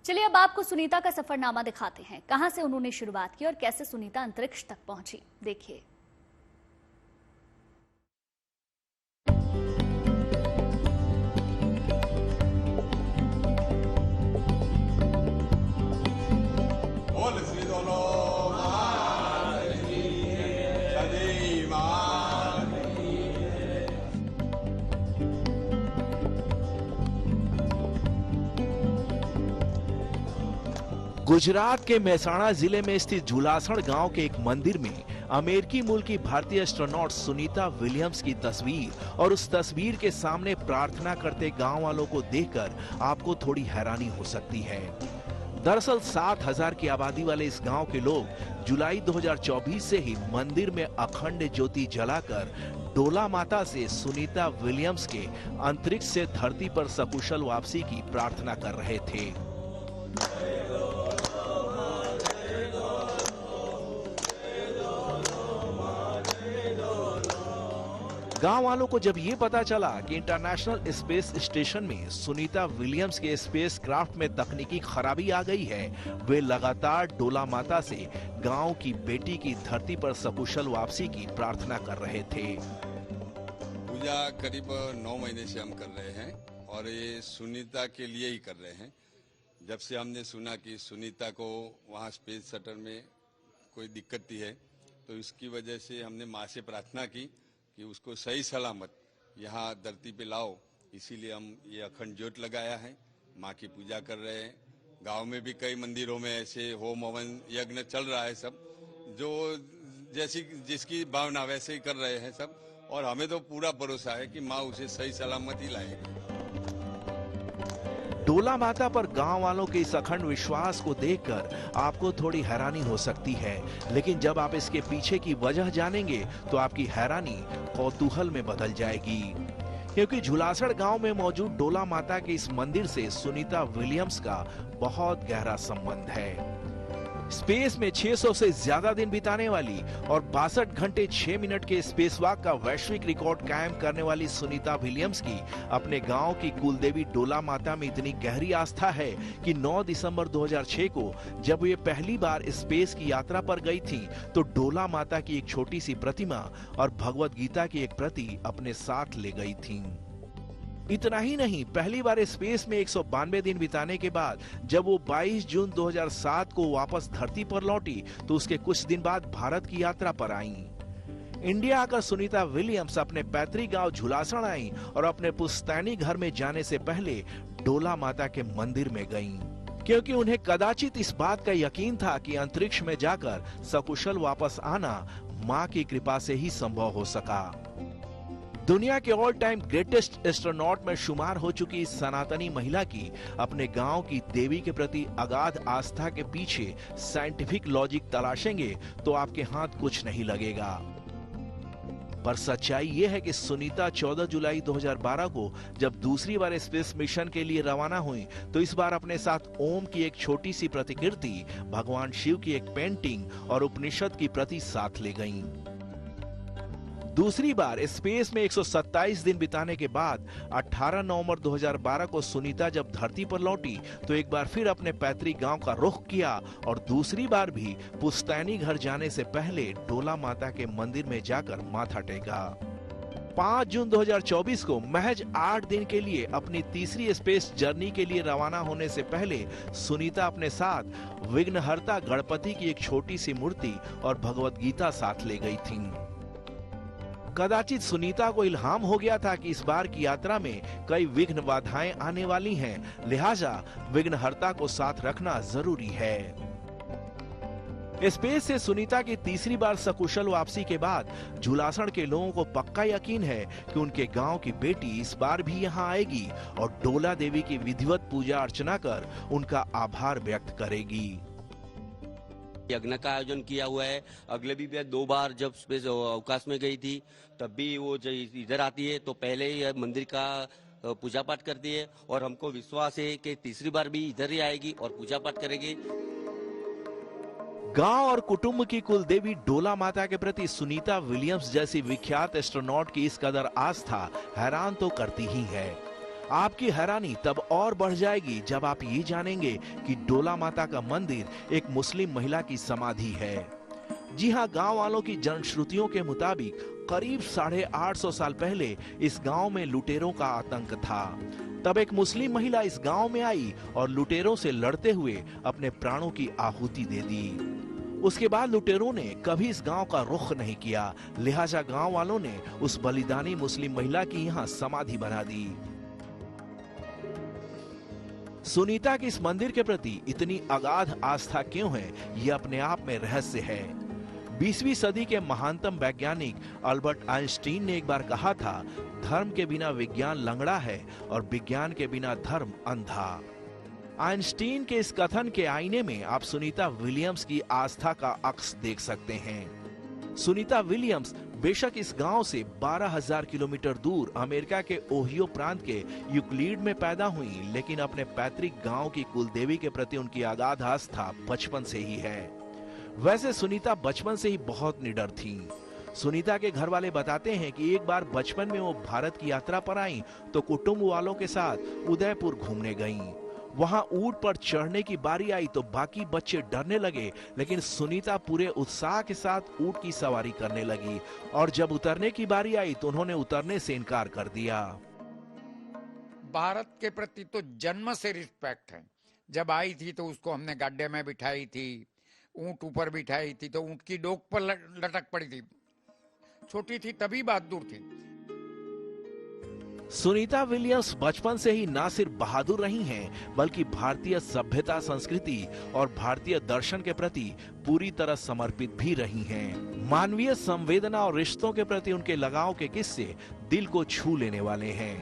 चलिए अब आपको सुनीता का सफरनामा दिखाते हैं। कहां से उन्होंने शुरुआत की और कैसे सुनीता अंतरिक्ष तक पहुंची, देखिए। गुजरात के मेहसाणा जिले में स्थित झुलासण गांव के एक मंदिर में अमेरिकी मूल की भारतीय एस्ट्रोनॉट सुनीता विलियम्स की तस्वीर और उस तस्वीर के सामने प्रार्थना करते गांव वालों को देखकर आपको थोड़ी हैरानी हो सकती है। दरअसल 7,000 की आबादी वाले इस गांव के लोग जुलाई 2024 से ही मंदिर में अखंड ज्योति जलाकर डोला माता से सुनीता विलियम्स के अंतरिक्ष से धरती पर सकुशल वापसी की प्रार्थना कर रहे थे। गांव वालों को जब ये पता चला कि इंटरनेशनल स्पेस स्टेशन में सुनीता विलियम्स के स्पेस क्राफ्ट में तकनीकी खराबी आ गई है, वे लगातार डोला माता से गांव की बेटी की धरती पर सकुशल वापसी की प्रार्थना कर रहे थे। पूजा करीब 9 महीने से हम कर रहे हैं और ये सुनीता के लिए ही कर रहे हैं। जब से हमने सुना कि सुनीता को वहाँ स्पेस शटल में कोई दिक्कत थी है, तो इसकी वजह से हमने माँ से प्रार्थना की कि उसको सही सलामत यहाँ धरती पे लाओ। इसीलिए हम ये अखंड ज्योत लगाया है, माँ की पूजा कर रहे हैं। गांव में भी कई मंदिरों में ऐसे होम हवन यज्ञ चल रहा है, सब जो जैसी जिसकी भावना वैसे ही कर रहे हैं सब, और हमें तो पूरा भरोसा है कि माँ उसे सही सलामत ही लाएगी। डोला माता पर गांव वालों के इस अखंड विश्वास को देखकर आपको थोड़ी हैरानी हो सकती है, लेकिन जब आप इसके पीछे की वजह जानेंगे तो आपकी हैरानी कौतूहल में बदल जाएगी। क्योंकि झुलासड़ गांव में मौजूद डोला माता के इस मंदिर से सुनीता विलियम्स का बहुत गहरा संबंध है। स्पेस में 600 से ज्यादा दिन बिताने वाली और 62 घंटे 6 मिनट के स्पेसवॉक का वैश्विक रिकॉर्ड कायम करने वाली सुनीता विलियम्स की अपने गांव की कुलदेवी डोला माता में इतनी गहरी आस्था है कि 9 दिसंबर 2006 को जब ये पहली बार स्पेस की यात्रा पर गई थी तो डोला माता की एक छोटी सी प्रतिमा और भगवत गीता की एक प्रति अपने साथ ले गई थी। इतना ही नहीं, पहली बार स्पेस में 192 दिन बिताने के बाद जब वो 22 जून 2007 को वापस धरती पर लौटी तो उसके कुछ दिन बाद भारत की यात्रा पर आईं। इंडिया आकर सुनीता विलियम्स अपने पैतृक गांव झुलासण आई और अपने पुश्तैनी घर में जाने से पहले डोला माता के मंदिर में गईं, क्योंकि उन्हें कदाचित इस बात का यकीन था कि अंतरिक्ष में जाकर सकुशल वापस आना मां की कृपा से ही संभव हो सका। दुनिया के ऑल टाइम ग्रेटेस्ट एस्ट्रोनॉट में शुमार हो चुकी इस सनातनी महिला की अपने गांव की देवी के प्रति अगाध आस्था के पीछे साइंटिफिक लॉजिक तलाशेंगे तो आपके हाथ कुछ नहीं लगेगा। पर सच्चाई यह है कि सुनीता 14 जुलाई 2012 को जब दूसरी बार स्पेस मिशन के लिए रवाना हुई तो इस बार अपने साथ ओम की एक छोटी सी प्रतिकृति, भगवान शिव की एक पेंटिंग और उपनिषद की प्रति साथ ले गईं। दूसरी बार स्पेस में 127 दिन बिताने के बाद 18 नवंबर 2012 को सुनीता जब धरती पर लौटी तो एक बार फिर अपने पैतृक गांव का रुख किया और दूसरी बार भी पुश्तैनी घर जाने से पहले डोला माता के मंदिर में जाकर माथा टेका। 5 जून 2024 को महज 8 दिन के लिए अपनी तीसरी स्पेस जर्नी के लिए रवाना होने से पहले सुनीता अपने साथ विघ्नहर्ता गणपति की एक छोटी सी मूर्ति और भगवत गीता साथ ले गई थी। कदाचित सुनीता को इल्हाम हो गया था कि इस बार की यात्रा में कई विघ्न बाधाएं आने वाली हैं, लिहाजा विघ्नहर्ता को साथ रखना जरूरी है। स्पेस से सुनीता की तीसरी बार सकुशल वापसी के बाद झुलासण के लोगों को पक्का यकीन है कि उनके गांव की बेटी इस बार भी यहां आएगी और डोला देवी की विधिवत पूजा अर्चना कर उनका आभार व्यक्त करेगी। यज्ञ का आयोजन किया हुआ है। अगले भी 2 बार जब स्पेस अवकाश में गई थी तब भी वो इधर आती है तो पहले ही मंदिर का पूजा पाठ करती है और हमको विश्वास है कि तीसरी बार भी इधर ही आएगी और पूजा पाठ करेगी। गांव और कुटुंब की कुलदेवी डोला माता के प्रति सुनीता विलियम्स जैसी विख्यात एस्ट्रोनॉट की इस कदर आस्था हैरान तो करती ही है। आपकी हैरानी तब और बढ़ जाएगी जब आप ये जानेंगे कि डोला माता का मंदिर एक मुस्लिम महिला की समाधि है। जी हाँ, गांव वालों की जनश्रुतियों के मुताबिक करीब 850 साल पहले इस गांव में लुटेरों का आतंक था। तब एक मुस्लिम महिला इस गांव में आई और लुटेरों से लड़ते हुए अपने प्राणों की आहुति दे दी। उसके बाद लुटेरों ने कभी इस गांव का रुख नहीं किया, लिहाजा गांव वालों ने उस बलिदानी मुस्लिम महिला की यहाँ समाधि बना दी। सुनीता की इस मंदिर के प्रति इतनी अगाध आस्था क्यों है, यह अपने आप में रहस्य है। 20वीं सदी के महानतम वैज्ञानिक अल्बर्ट आइंस्टीन ने एक बार कहा था, धर्म के बिना विज्ञान लंगड़ा है और विज्ञान के बिना धर्म अंधा। आइंस्टीन के इस कथन के आईने में आप सुनीता विलियम्स की आस्था का अक्स देख सकते हैं। सुनीता विलियम्स बेशक इस गांव से 12,000 किलोमीटर दूर अमेरिका के ओहियो प्रांत के यूक्लिड में पैदा हुई, लेकिन अपने पैतृक गांव की कुलदेवी के प्रति उनकी अगाध आस्था बचपन से ही है। वैसे सुनीता बचपन से ही बहुत निडर थीं। सुनीता के घर वाले बताते हैं कि एक बार बचपन में वो भारत की यात्रा पर आईं तो कुटुंब वालों के साथ उदयपुर घूमने गईं। वहां ऊंट पर चढ़ने की बारी आई तो बाकी बच्चे डरने लगे, लेकिन सुनीता पूरे उत्साह के साथ ऊंट की सवारी करने लगी और जब उतरने की बारी आई तो उन्होंने उतरने से इनकार कर दिया। भारत के प्रति तो जन्म से रिस्पेक्ट है। जब आई थी तो उसको हमने गड्ढे में बिठाई थी, ऊंट ऊपर बिठाई थी तो ऊंट की डोक पर लटक पड़ी थी। छोटी थी तभी बहादुर थी। सुनीता विलियम्स बचपन से ही ना सिर्फ बहादुर रही हैं, बल्कि भारतीय सभ्यता, संस्कृति और भारतीय दर्शन के प्रति पूरी तरह समर्पित भी रही हैं। मानवीय संवेदना और रिश्तों के प्रति उनके लगाव के किस्से दिल को छू लेने वाले हैं।